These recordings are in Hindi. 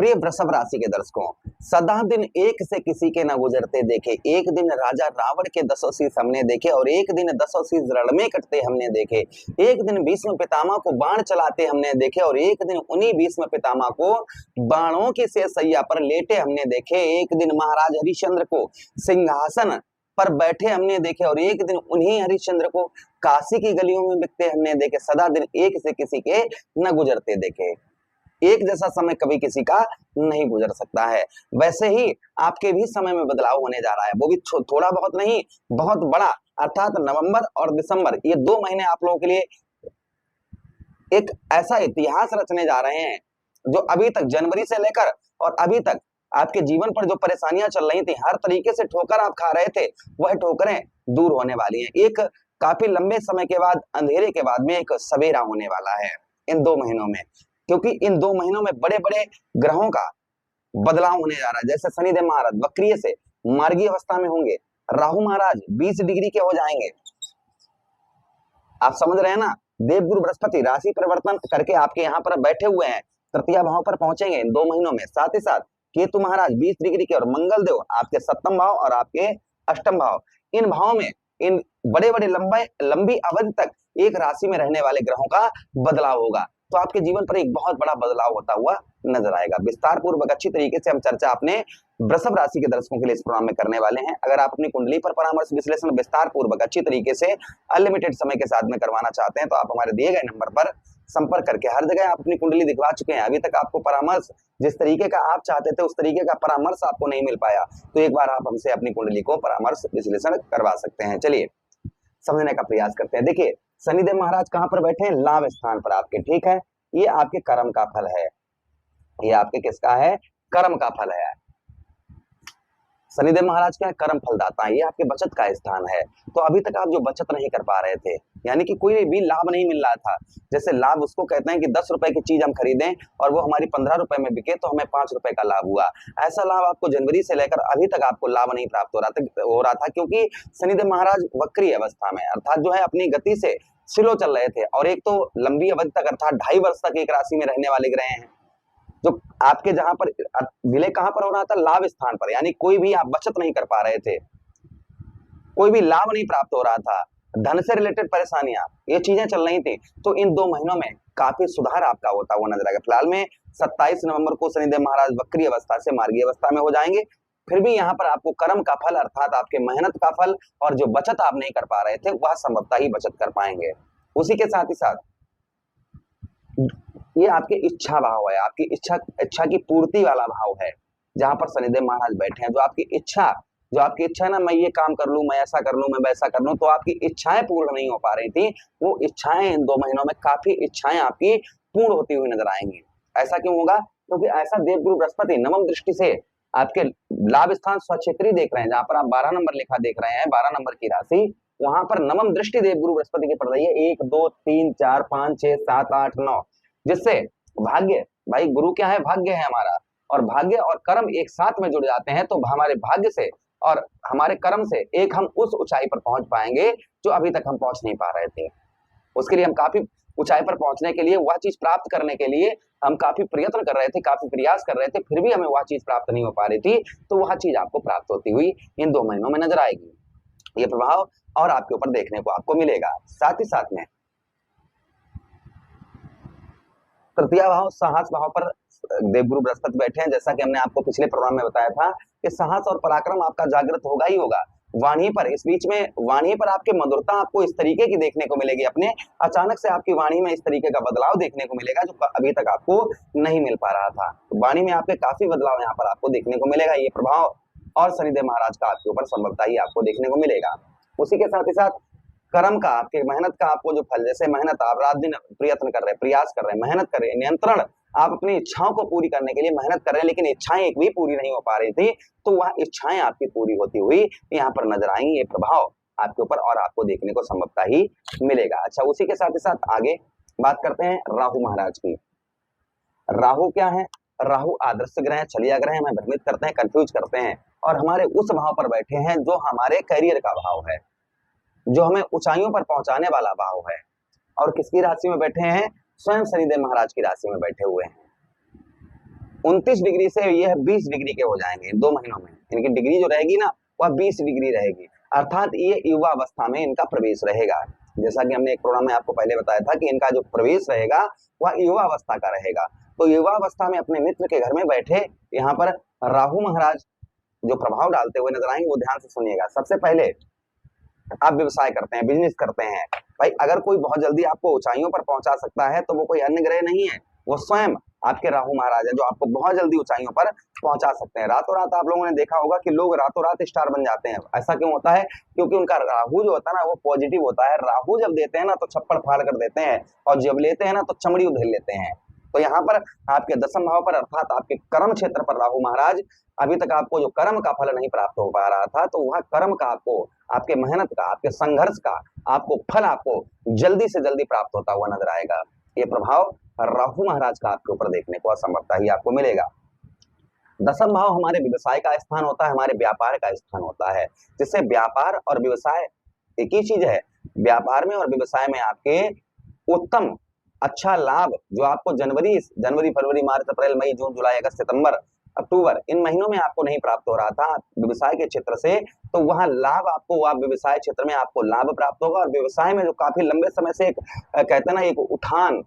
प्रिय वृषभ राशि के दर्शकों, सदा दिन एक से किसी के न गुजरते देखे, एक दिन राजा रावण के 10 शीश हमने देखे और एक दिन 10 शीश रण में कटते हमने देखे, एक दिन भीष्म पितामह को बाण चलाते हमने देखे और एक दिन उन्हीं भीष्म पितामह को बाणों के शेष सैया पर लेटे हमने देखे, एक दिन महाराज हरिश्चंद्र को सिंहासन पर बैठे हमने देखे और एक दिन उन्हीं हरिश्चंद्र को काशी की गलियों में बिकते हमने देखे। सदा दिन एक से किसी के न गुजरते देखे, एक जैसा समय कभी किसी का नहीं गुजर सकता है। वैसे ही आपके भी समय में बदलाव होने जा रहा है, वो भी थोड़ा बहुत नहीं, बहुत बड़ा। अर्थात नवंबर और दिसंबर ये 2 महीने आप लोगों के लिए एक ऐसा इतिहास रचने जा रहे हैं जो अभी तक जनवरी से लेकर और अभी तक आपके जीवन पर जो परेशानियां चल रही थी, हर तरीके से ठोकर आप खा रहे थे, वह ठोकरें दूर होने वाली हैं। एक काफी लंबे समय के बाद, अंधेरे के बाद में एक सवेरा होने वाला है इन 2 महीनों में, क्योंकि इन 2 महीनों में बड़े बड़े ग्रहों का बदलाव होने जा रहा है। जैसे शनिदेव महाराज वक्रीय से मार्गीय अवस्था में होंगे, राहु महाराज 20 डिग्री के हो जाएंगे। आप समझ रहे हैं ना, देवगुरु बृहस्पति राशि परिवर्तन करके आपके यहाँ पर बैठे हुए हैं, तृतीय भाव पर पहुंचेंगे इन 2 महीनों में। साथ ही साथ केतु महाराज 20 डिग्री के और मंगल देव आपके 7वां भाव और आपके 8वां भाव, इन भाव में इन बड़े बड़े लंबी अवधि तक एक राशि में रहने वाले ग्रहों का बदलाव होगा, तो आपके जीवन पर एक बहुत बड़ा बदलाव होता हुआ नजर आएगा। विस्तार पूर्वक अच्छी तरीके से हम चर्चा अपने वृषभ राशि के दर्शकों के लिए इस प्रोग्राम में करने वाले हैं। अगर आप अपनी कुंडली पर परामर्श विश्लेषण विस्तार पूर्वक अच्छी तरीके से अनलिमिटेड समय के साथ में करवाना चाहते हैं तो आप हमारे दिए गए नंबर पर संपर्क करके, हर जगह आप अपनी कुंडली दिखवा चुके हैं, अभी तक आपको परामर्श जिस तरीके का आप चाहते थे उस तरीके का परामर्श आपको नहीं मिल पाया, तो एक बार आप हमसे अपनी कुंडली को परामर्श विश्लेषण करवा सकते हैं। चलिए समझने का प्रयास करते हैं। देखिए शनिदेव महाराज कहां पर बैठे हैं? लाभ स्थान पर आपके, ठीक है। ये आपके कर्म का फल है, ये आपके किसका है? कर्म का फल है। शनिदेव महाराज क्या है? कर्म फलदाता है। ये आपके बचत का स्थान है। तो अभी तक आप जो बचत नहीं कर पा रहे थे, यानी कि कोई भी लाभ नहीं मिल रहा था, जैसे लाभ उसको कहते हैं कि 10 रुपए की चीज हम खरीदें और वो हमारी 15 रुपए में बिके तो हमें 5 रुपए का लाभ हुआ। ऐसा लाभ आपको जनवरी से लेकर अभी तक आपको लाभ नहीं प्राप्त हो रहा था, क्योंकि शनिदेव महाराज वक्री अवस्था में, अर्थात जो है अपनी गति से स्लो चल रहे थे, और एक तो लंबी अवधि तक अर्थात 2.5 वर्ष तक एक राशि में रहने वाले ग्रह हैं। जो आपके जहां पर विलय कहां पर हो रहा था? लाभ स्थान पर, यानी कोई भी आप बचत नहीं कर पा रहे थे, कोई भी लाभ नहीं प्राप्त हो रहा था, धन से रिलेटेड परेशानियां, ये चीजें चल रही थी। तो इन 2 महीनों में काफी सुधार आपका होता हुआ नजर आएगा। फिलहाल में 27 नवंबर को शनिदेव महाराज वक्री अवस्था से मार्गीय अवस्था में हो जाएंगे। फिर भी यहाँ पर आपको कर्म का फल अर्थात आपके मेहनत का फल और जो बचत आप नहीं कर पा रहे थे वह संभवतः ही बचत कर पाएंगे। उसी के साथ ही साथ ये आपके इच्छा भाव है, आपकी इच्छा की पूर्ति वाला भाव है, जहां पर शनिदेव महाराज बैठे हैं। जो आपकी इच्छा है ना, मैं ये काम कर लूं, मैं ऐसा कर लूं, मैं वैसा कर लूं, तो आपकी इच्छाएं पूर्ण नहीं हो पा रही थी, वो इच्छाएं इन 2 महीनों में काफी इच्छाएं आपकी पूर्ण होती हुई नजर आएंगी। ऐसा क्यों होगा? क्योंकि ऐसा देवगुरु बृहस्पति नवम दृष्टि से आपके लाभ स्थान स्वक्षेत्री देख रहे हैं, जहां पर आप 12 नंबर लिखा देख रहे हैं, 12 नंबर की राशि, वहां पर नवम दृष्टि देवगुरु बृहस्पति की पड़ रही है। 1 2 3 4 5 6 7 8 9, जिससे भाग्य, भाई गुरु क्या है? भाग्य है हमारा, और भाग्य और कर्म एक साथ में जुड़ जाते हैं तो हमारे भाग्य से और हमारे कर्म से एक हम उस ऊंचाई पर पहुंच पाएंगे जो अभी तक हम पहुंच नहीं पा रहे थे। उसके लिए हम काफी ऊंचाई पर पहुंचने के लिए, वह चीज प्राप्त करने के लिए हम काफी प्रयत्न कर रहे थे, काफी प्रयास कर रहे थे, फिर भी हमें वह चीज प्राप्त नहीं हो पा रही थी, तो वह चीज आपको प्राप्त होती हुई इन 2 महीनों में नजर आएगी। ये प्रभाव और आपके ऊपर देखने को आपको मिलेगा। साथ ही साथ में तृतीय भाव साहस भाव पर देवगुरु बृहस्पति बैठे हैं। जैसा कि हमने आपको पिछले प्रोग्राम में बताया था कि साहस और पराक्रम आपका जागृत होगा ही होगा। वाणी पर, इस बीच में वाणी पर आपकी मधुरता आपको इस तरीके की देखने को मिलेगी, अपने अचानक से आपकी वाणी में इस तरीके का बदलाव देखने को मिलेगा जो अभी तक आपको नहीं मिल पा रहा था। तो वाणी में आपके काफी बदलाव यहाँ पर आपको देखने को मिलेगा। ये प्रभाव और शनिदेव महाराज का आपके ऊपर संभवतः ही आपको देखने को मिलेगा। उसी के साथ ही साथ कर्म का, आपके मेहनत का आपको जो फल, जैसे मेहनत आप रात दिन प्रयत्न कर रहे हैं, प्रयास कर रहे हैं, मेहनत कर रहे हैं, नियंत्रण आप अपनी इच्छाओं को पूरी करने के लिए मेहनत कर रहे हैं, लेकिन इच्छाएं एक भी पूरी नहीं हो पा रही थी, तो वह इच्छाएं आपकी पूरी होती हुई यहाँ पर नजर आएंगी। ये प्रभाव आपके ऊपर और आपको देखने को संभवतः ही मिलेगा। अच्छा, उसी के साथ ही साथ आगे बात करते हैं राहु महाराज की। राहु क्या है? राहु आदर्श ग्रह, छलिया ग्रह, हमें भ्रमित करते हैं, कंफ्यूज करते हैं, और हमारे उस भाव पर बैठे हैं जो हमारे करियर का भाव है, जो हमें ऊंचाइयों पर पहुंचाने वाला भाव है। और किसकी राशि में बैठे हैं? स्वयं शनिदेव महाराज की राशि में बैठे हुए हैं। 29 डिग्री से यह 20 डिग्री के हो जाएंगे 2 महीनों में। इनकी डिग्री जो रहेगी ना वह 20 डिग्री रहेगी, अर्थात ये युवा अवस्था में इनका प्रवेश रहेगा। जैसा कि हमने एक प्रोग्राम में आपको पहले बताया था कि इनका जो प्रवेश रहेगा वह युवा अवस्था का रहेगा। तो युवा अवस्था में अपने मित्र के घर में बैठे यहाँ पर राहु महाराज जो प्रभाव डालते हुए नजर आएंगे वो ध्यान से सुनिएगा। सबसे पहले आप व्यवसाय करते हैं, बिजनेस करते हैं भाई, अगर कोई बहुत जल्दी आपको ऊंचाइयों पर पहुंचा सकता है तो वो कोई अन्य ग्रह नहीं है, वो स्वयं आपके राहु महाराज है जो आपको बहुत जल्दी ऊंचाइयों पर पहुंचा सकते हैं। रातों रात आप लोगों ने देखा होगा कि लोग रातों रात स्टार बन जाते हैं। ऐसा क्यों होता है? क्योंकि उनका राहु जो होता है ना वो पॉजिटिव होता है। राहु जब देते हैं ना तो छप्पड़ फाड़ कर देते हैं, और जब लेते हैं ना तो चमड़ी उधेड़ लेते हैं। तो यहाँ पर आपके 10वें भाव पर अर्थात आपके कर्म क्षेत्र पर राहु महाराज, अभी तक आपको जो कर्म का फल नहीं प्राप्त हो पा रहा था तो वह कर्म का आपको, आपके मेहनत का, आपके संघर्ष का आपको फल आपको जल्दी से जल्दी प्राप्त होता हुआ नजर आएगा। ये प्रभाव राहु महाराज का आपके ऊपर देखने को असंभवतः ही आपको मिलेगा। 10वां भाव हमारे व्यवसाय का स्थान होता है, हमारे व्यापार का स्थान होता है, जिससे व्यापार और व्यवसाय एक ही चीज है। व्यापार में और व्यवसाय में आपके उत्तम अच्छा लाभ जो आपको जनवरी फरवरी मार्च अप्रैल मई जून जुलाई अगस्त सितंबर अक्टूबर इन महीनों में आपको नहीं प्राप्त हो रहा था व्यवसाय के क्षेत्र से, तो वहां लाभ आपको, वह व्यवसाय क्षेत्र में आपको लाभ प्राप्त होगा। और व्यवसाय में जो काफी लंबे समय से एक कहते हैं ना एक उठान,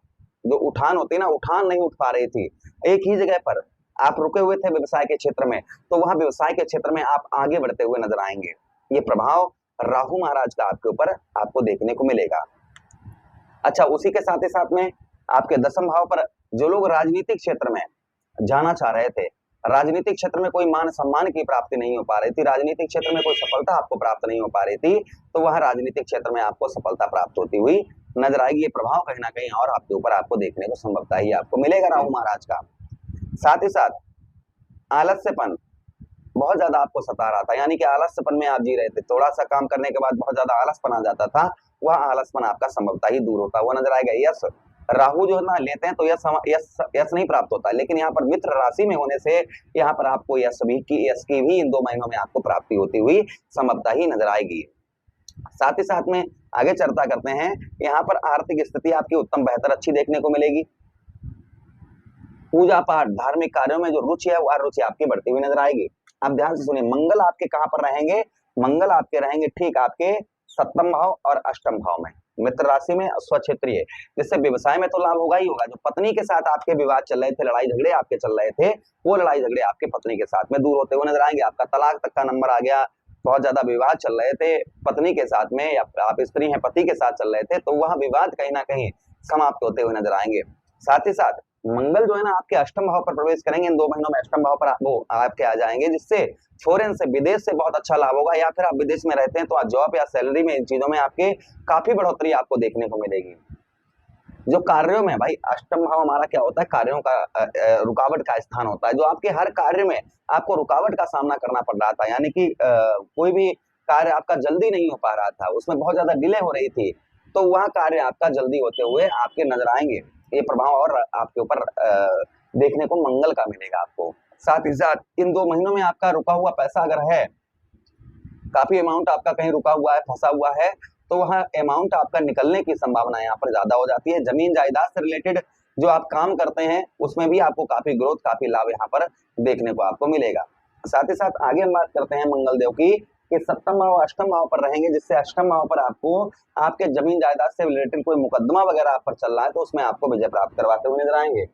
जो उठान होती है ना, उठान नहीं उठ पा रही थी, एक ही जगह पर आप रुके हुए थे व्यवसाय के क्षेत्र में, तो वहां व्यवसाय के क्षेत्र में आप आगे बढ़ते हुए नजर आएंगे। ये प्रभाव राहु महाराज का आपके ऊपर आपको देखने को मिलेगा। अच्छा, उसी के साथ ही साथ में आपके 10वें भाव पर जो लोग राजनीतिक क्षेत्र में जाना चाह रहे थे, राजनीतिक क्षेत्र में कोई मान सम्मान की प्राप्ति नहीं हो पा रही थी, राजनीतिक क्षेत्र में कोई सफलता आपको प्राप्त नहीं हो पा रही थी, तो वह राजनीतिक क्षेत्र में आपको सफलता प्राप्त होती हुई नजर आएगी। ये प्रभाव कहीं ना कहीं और आपके ऊपर आपको देखने को संभवतः ही आपको मिलेगा राहु महाराज का। साथ ही साथ आलस्यपन बहुत ज्यादा आपको सता रहा था, यानी कि आलस्यपन में आप जी रहे थे, थोड़ा सा काम करने के बाद बहुत ज्यादा आलसपन आ जाता था, वह आलसपन आपका संभवतः ही दूर होता हुआ नजर आएगा। यस, राहु जो है ना लेते हैं तो यश नहीं प्राप्त होता, लेकिन यहाँ पर मित्र राशि में होने से यहाँ पर आपको यश की भी इन 2 महीनों में आपको प्राप्ति होती हुई संभवतः ही नजर आएगी। साथ ही साथ में आगे चर्चा करते हैं, यहाँ पर आर्थिक स्थिति आपकी उत्तम बेहतर अच्छी देखने को मिलेगी। पूजा पाठ धार्मिक कार्यों में जो रुचि है वह रुचि आपकी बढ़ती हुई नजर आएगी। आप ध्यान से सुनिए, मंगल आपके कहां पर रहेंगे? मंगल आपके रहेंगे ठीक आपके 7वें भाव और 8वें भाव में, मित्र राशि में, स्वक्षेत्रीय, जिससे व्यवसाय में तो लाभ होगा ही होगा। जो पत्नी के साथ आपके विवाद चल रहे थे, लड़ाई झगड़े आपके चल रहे थे, वो लड़ाई झगड़े आपके पत्नी के साथ में दूर होते हुए नजर आएंगे। आपका तलाक तक का नंबर आ गया, बहुत ज्यादा विवाद चल रहे थे पत्नी के साथ में, या आप स्त्री हैं पति के साथ चल रहे थे, तो वह विवाद कहीं ना कहीं समाप्त होते हुए नजर आएंगे। साथ ही साथ मंगल जो है ना आपके 8वें भाव पर प्रवेश करेंगे इन 2 महीनों में, 8वें भाव पर वो आपके आ जाएंगे, जिससे फॉरेन से, विदेश से बहुत अच्छा लाभ होगा, या फिर आप विदेश में रहते हैं तो जॉब या सैलरी में इन चीजों में आपके काफी बढ़ोतरी आपको देखने को मिलेगी। जो कार्यों में भाई 8वां भाव हमारा क्या होता है? कार्यों का रुकावट का स्थान होता है। जो आपके हर कार्य में आपको रुकावट का सामना करना पड़ रहा था, यानी कि कोई भी कार्य आपका जल्दी नहीं हो पा रहा था, उसमें बहुत ज्यादा डिले हो रही थी, तो वह कार्य आपका जल्दी होते हुए आपके नजर आएंगे। ये प्रभाव और आपके ऊपर देखने को मंगल का मिलेगा आपको। साथ ही साथ इन 2 महीनों में आपका रुका हुआ पैसा अगर है, काफी अमाउंट आपका कहीं रुका हुआ है, फंसा हुआ है, तो वह अमाउंट आपका निकलने की संभावना यहाँ पर ज्यादा हो जाती है। जमीन जायदाद से रिलेटेड जो आप काम करते हैं उसमें भी आपको काफी ग्रोथ, काफी लाभ यहाँ पर देखने को आपको मिलेगा। साथ ही साथ आगे हम बात करते हैं मंगल देव की, कि 7वां भाव 8वां भाव पर रहेंगे, जिससे 8वां भाव पर आपको आपके जमीन जायदाद से रिलेटेड कोई मुकदमा वगैरह आप पर चल रहा है तो उसमें आपको विजय प्राप्त करवाते हुए नजर आएंगे।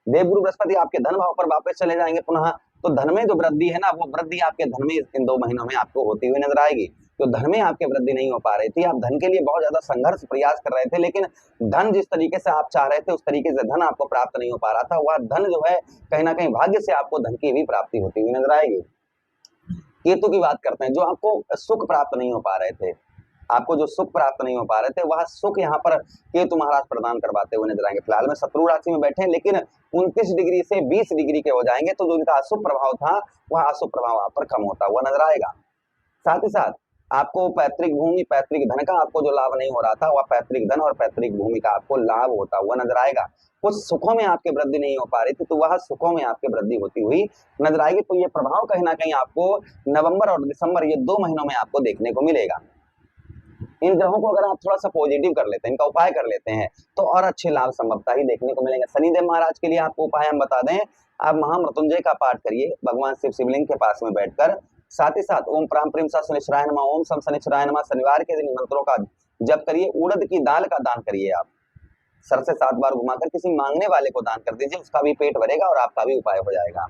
देवगुरु बृहस्पति आपके धन भाव पर वापस चले जाएंगे पुनः, तो धन में जो वृद्धि है ना, वो वृद्धि आपके धन में इन 2 महीनों में आपको होती हुई नजर आएगी। तो धन में आपके वृद्धि नहीं हो पा रही थी, आप धन के लिए बहुत ज्यादा संघर्ष प्रयास कर रहे थे, लेकिन धन जिस तरीके से आप चाह रहे थे उस तरीके से धन आपको प्राप्त नहीं हो पा रहा था। वह धन जो है कहीं ना कहीं भाग्य से आपको धन की भी प्राप्ति होती हुई नजर आएगी। केतु की बात करते हैं, जो आपको सुख प्राप्त नहीं हो पा रहे थे, आपको जो सुख प्राप्त नहीं हो पा रहे थे, वह सुख यहाँ पर केतु महाराज प्रदान करवाते हुए नजर आएंगे। फिलहाल में शत्रु राशि में बैठे हैं, लेकिन 29 डिग्री से 20 डिग्री के हो जाएंगे, तो जो इनका अशुभ प्रभाव था वह अशुभ प्रभाव आप पर कम होता हुआ नजर आएगा। साथ ही साथ आपको पैतृक भूमि, पैतृक धन का आपको जो लाभ नहीं हो रहा था, वह पैतृक धन और पैतृक भूमि का आपको लाभ होता हुआ नजर आएगा। कुछ सुखों में आपके वृद्धि नहीं हो पा रही थी, तो वह सुखों में आपके वृद्धि होती हुई नजर आएगी। तो ये प्रभाव कहीं ना कहीं आपको नवंबर और दिसंबर, ये 2 महीनों में आपको देखने को मिलेगा। इन ग्रहों को अगर आप थोड़ा सा पॉजिटिव कर लेते हैं, इनका उपाय कर लेते हैं, तो और अच्छे लाभ संभवतः ही देखने को मिलेंगे। शनिदेव महाराज के लिए आपको उपाय हम बता दें, आप महामृत्युंजय का पाठ करिए भगवान शिवलिंग के पास में बैठकर। साथ ही साथ ओम प्राम प्रेम सा शनिश्चराय नमः, ओम सम शनिश्चराय नमः, शनिवार के दिन मंत्रों का जप करिए। उड़द की दाल का दान करिए, आप सर से 7 बार घुमाकर किसी मांगने वाले को दान कर दीजिए, उसका भी पेट भरेगा और आपका भी उपाय हो जाएगा।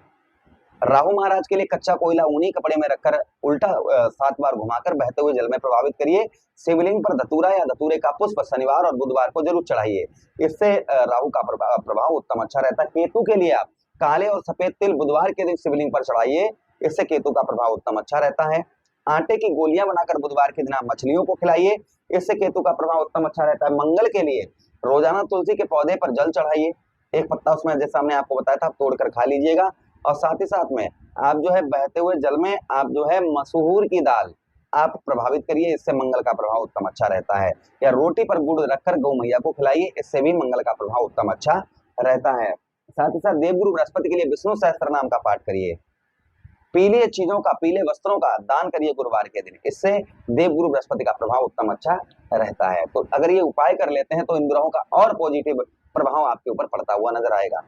राहु महाराज के लिए कच्चा कोयला ऊनी कपड़े में रखकर उल्टा 7 बार घुमाकर बहते हुए जल में प्रभावित करिए। शिवलिंग पर धतूरा या धतूरे का पुष्प शनिवार और बुधवार को जरूर चढ़ाइए, इससे राहु का प्रभाव उत्तम अच्छा रहता है। केतु के लिए आप काले और सफेद तिल बुधवार के दिन शिवलिंग पर चढ़ाइए, इससे केतु का प्रभाव उत्तम अच्छा रहता है। आटे की गोलियां बनाकर बुधवार के दिन आप मछलियों को खिलाइए, इससे केतु का प्रभाव उत्तम अच्छा रहता है। मंगल के लिए रोजाना तुलसी के पौधे पर जल चढ़ाइए, एक पत्ता उसमें जैसा हमने आपको बताया था आप तोड़कर खा लीजिएगा। और साथ ही साथ में आप जो है बहते हुए जल में आप जो है मसूर की दाल आप प्रभावित करिए, इससे मंगल का प्रभाव उत्तम अच्छा रहता है। या रोटी पर गुड़ रखकर गौ मैया को खिलाइए, इससे भी मंगल का प्रभाव उत्तम अच्छा रहता है। साथ ही साथ देवगुरु बृहस्पति के लिए विष्णु सहस्त्र नाम का पाठ करिए। पीले चीजों का, पीले वस्त्रों का दान करिए गुरुवार के दिन, इससे देवगुरु बृहस्पति का प्रभाव उत्तम अच्छा रहता है। तो अगर ये उपाय कर लेते हैं तो इन ग्रहों का और पॉजिटिव प्रभाव आपके ऊपर पड़ता हुआ नजर आएगा।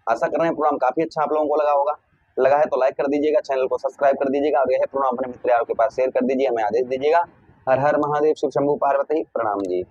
आशा कर रहे हैं प्रोग्राम काफी अच्छा आप लोगों को लगा होगा। लगा है तो लाइक कर दीजिएगा, चैनल को सब्सक्राइब कर दीजिएगा और यह प्रोग्राम अपने मित्र यारों के पास शेयर कर दीजिए, हमें आदेश दीजिएगा। हर हर महादेव, शिव शंभू पार्वती, प्रणाम जी।